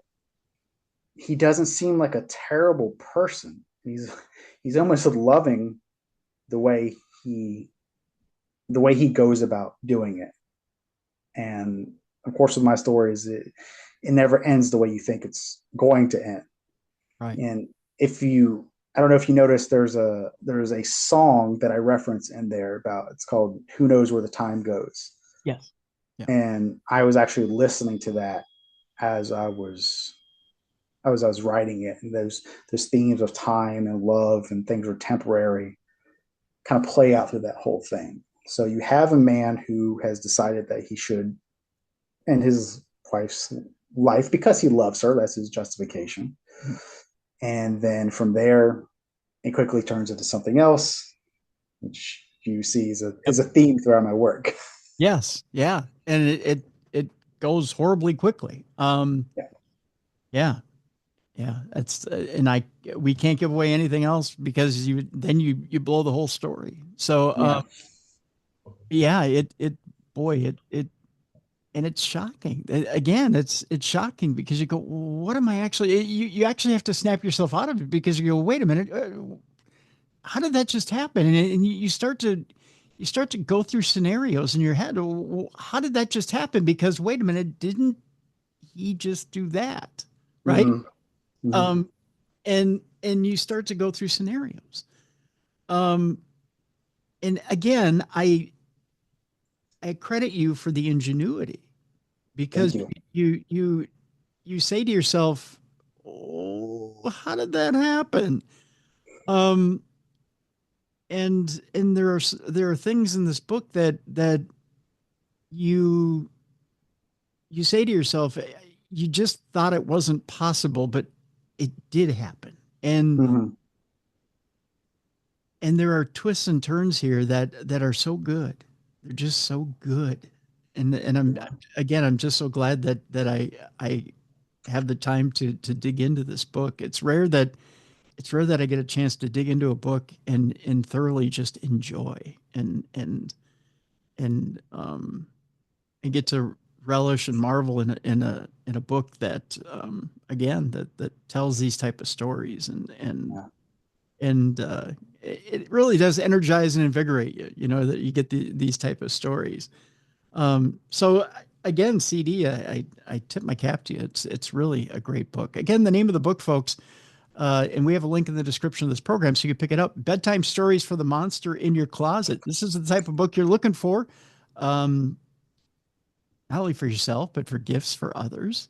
he doesn't seem like a terrible person. He's almost loving the way he the way he goes about doing it. And of course, with my stories, it never ends the way you think it's going to end. Right. And if you I don't know if you noticed there's a song that I reference in there about it's called "Who Knows Where the Time Goes," Yes. Yeah. and I was actually listening to that as I was writing it, and those themes of time and love and things are temporary kind of play out through that whole thing. So you have a man who has decided that he should end his wife's life because he loves her. That's his justification. Mhm. And then from there, it quickly turns into something else, which you see Yep. is a theme throughout my work. Yes. Yeah. And it goes horribly quickly. Yeah. Yeah. Yeah. That's, and we can't give away anything else because you blow the whole story. So, Yeah. yeah, boy, and it's shocking. Again, it's shocking because you go, what am I actually, you actually have to snap yourself out of it because you go, wait a minute. How did that just happen? And you start to go through scenarios in your head. Well, how did that just happen? Because wait a minute, didn't he just do that? Right. Mm-hmm. Mm-hmm. Um, and you start to go through scenarios. Um, and again, I credit you for the ingenuity Thank because you. you say to yourself, "Oh, how did that happen?" Um, and there are things in this book that you you say to yourself, you just thought it wasn't possible, but it did happen. Mm-hmm. And there are twists and turns here that are so good. They're just so good. And Yeah. I'm just so glad that I have the time to dig into this book. It's rare that I get a chance to dig into a book and thoroughly just enjoy and and get to relish and marvel in a book that again that tells these type of stories Yeah. and it really does energize and invigorate you. You know that you get these type of stories. So again, CD, I tip my cap to you. It's really a great book. Again, the name of the book, folks, and we have a link in the description of this program so you can pick it up. Bedtime Stories for the Monster in Your Closet. This is the type of book you're looking for, um, not only for yourself but for gifts for others.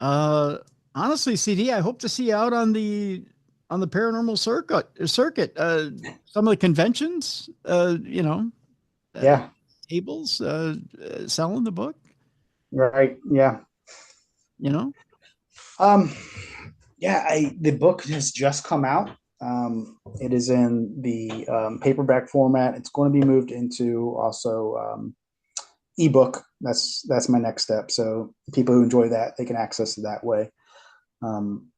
Uh, honestly, CD, I hope to see you out on the paranormal circuit. Some of the conventions, uh, Yeah. tables, selling the book. Right. Yeah. You know, Um, yeah, the book has just come out. It is in the paperback format. It's going to be moved into also ebook. That's my next step. So people who enjoy that, they can access it that way. Um,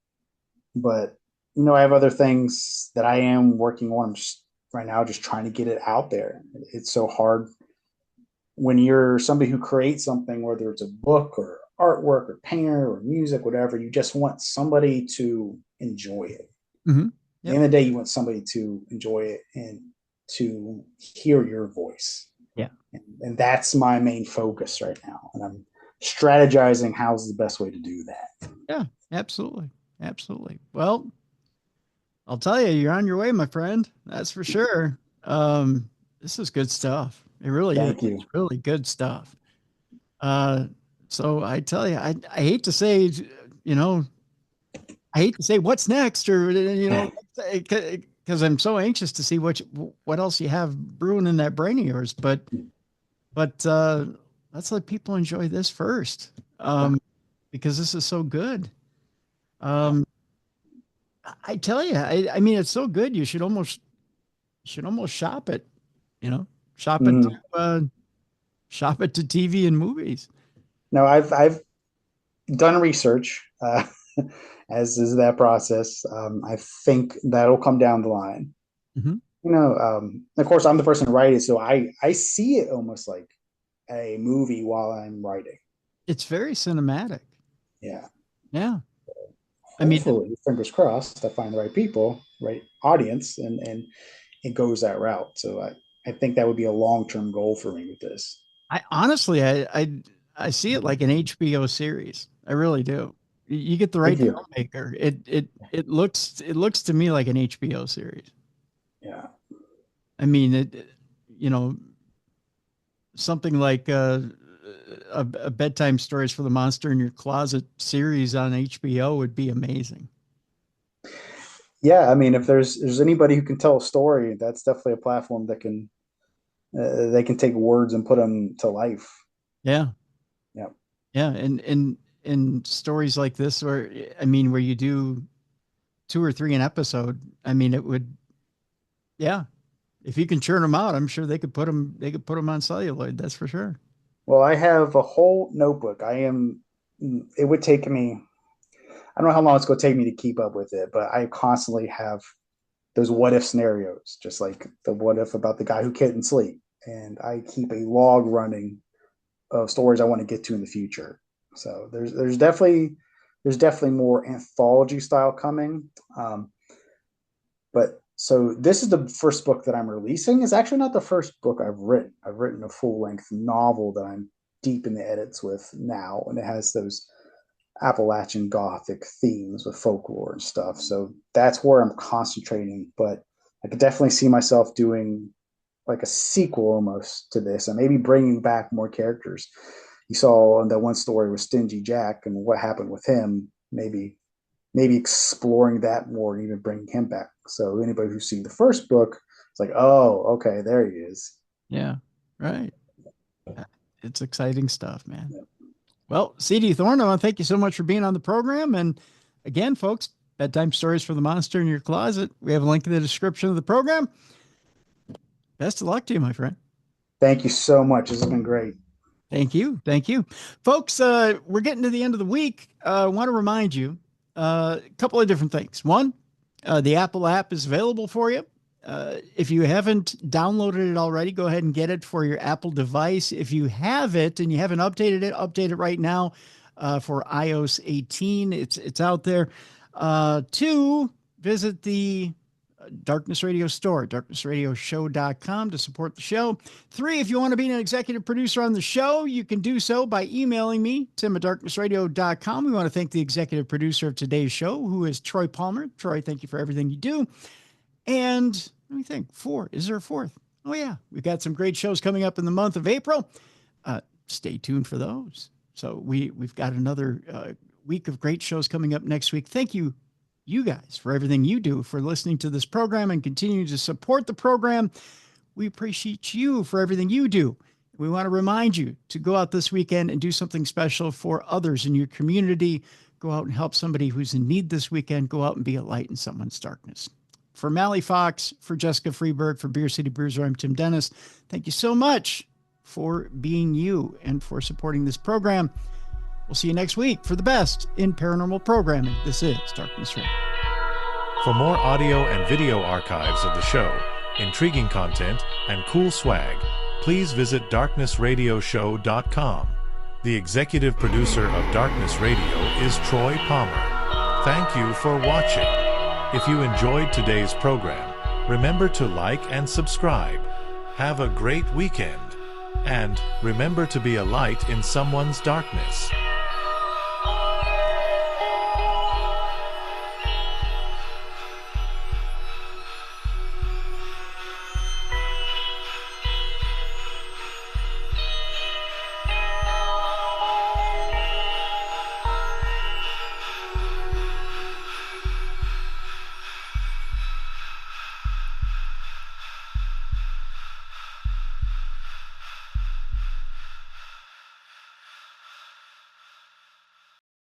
but I have other things that I am working on. I'm just right now just trying to get it out there. It's so hard when you're somebody who creates something, whether it's a book or artwork or painter or music, whatever. You just want somebody to enjoy it. mm-hmm. At the Yep. end of the day, you want somebody to enjoy it and to hear your voice. Yeah. And that's my main focus right now. And I'm strategizing how's the best way to do that. Yeah. Absolutely. Absolutely. Well, I'll tell you, you're on your way, my friend. That's for sure. This is good stuff. It really is. Thank It's you. really good stuff. Uh, so I tell you, I hate to say, you know, I hate to say what's next, or because I'm so anxious to see what else you have brewing in that brain of yours. But let's let people enjoy this first, because this is so good. Um, I tell you, I mean, it's so good. You should almost shop it. You know, shop it to Mm-hmm. uh, shop it to TV and movies. No, I've done research, as is that process. I think that'll come down the line. Mhm. Of course, I'm the person who writes it, so I see it almost like a movie while I'm writing. It's very cinematic. Yeah. Yeah, I mean, Hopefully, fingers crossed, I find the right people, right audience, and it goes that route. So I think that would be a long term goal for me with this. I honestly, I see it like an HBO series. I really do. You get the Thank right you. filmmaker. It looks to me like an HBO series. Yeah. I mean, something like a bedtime stories for the monster in your closet series on HBO would be amazing. Yeah, I mean, if there's anybody who can tell a story, that's definitely a platform that can they can take words and put them to life. Yeah. Yeah. Yeah. And stories like this, where, I mean, where you do 2 or 3 an episode, I mean, it would, yeah. If you can churn them out, I'm sure they could put them on celluloid. That's for sure. Well, I have a whole notebook. It would take me, I don't know how long it's going to take me to keep up with it, but I constantly have those what if scenarios, just like the what if about the guy who couldn't sleep. And I keep a log running of stories I want to get to in the future. So there's definitely more anthology style coming. But so this is the first book that I'm releasing. It's actually not the first book I've written. I've written a full length novel that I'm deep in the edits with now, and it has those Appalachian Gothic themes with folklore and stuff. So that's where I'm concentrating. But I could definitely see myself doing like a sequel almost to this, and maybe bringing back more characters. You saw that one story with Stingy Jack and what happened with him. Maybe exploring that more and even bringing him back. So anybody who's seen the first book, it's like, oh, okay, there he is. Yeah. Right. It's exciting stuff, man. Yeah. Well, CD Thorne, I want to thank you so much for being on the program. And again, folks, Bedtime Stories for the Monster in Your Closet. We have a link in the description of the program. Best of luck to you, my friend. Thank you so much. This has been great. Thank you. Thank you. Folks, we're getting to the end of the week. I want to remind you a couple of different things. One, the Apple app is available for you. If you haven't downloaded it already, go ahead and get it for your Apple device. If you have it and you haven't updated it, update it right now for iOS 18. It's out there. 2, visit the Darkness Radio store, darknessradioshow.com, to support the show. 3, if you want to be an executive producer on the show, you can do so by emailing me, tim@darknessradio.com. We want to thank the executive producer of today's show, who is Troy Palmer. Troy, thank you for everything you do. And let me think, 4, is there a 4th? Oh yeah, we've got some great shows coming up in the month of April. Stay tuned for those. So we've got another week of great shows coming up next week. Thank you guys for everything you do, for listening to this program and continuing to support the program. We appreciate you for everything you do. We want to remind you to go out this weekend and do something special for others in your community. Go out and help somebody who's in need this weekend. Go out and be a light in someone's darkness. For Mally Fox, for Jessica Freeberg, for Beer City Bruiser, I'm Tim Dennis. Thank you so much for being you and for supporting this program. We'll see you next week for the best in paranormal programming. This is Darkness Radio. For more audio and video archives of the show, intriguing content, and cool swag, please visit darknessradioshow.com. The executive producer of Darkness Radio is Troy Palmer. Thank you for watching. If you enjoyed today's program, remember to like and subscribe. Have a great weekend. And remember to be a light in someone's darkness.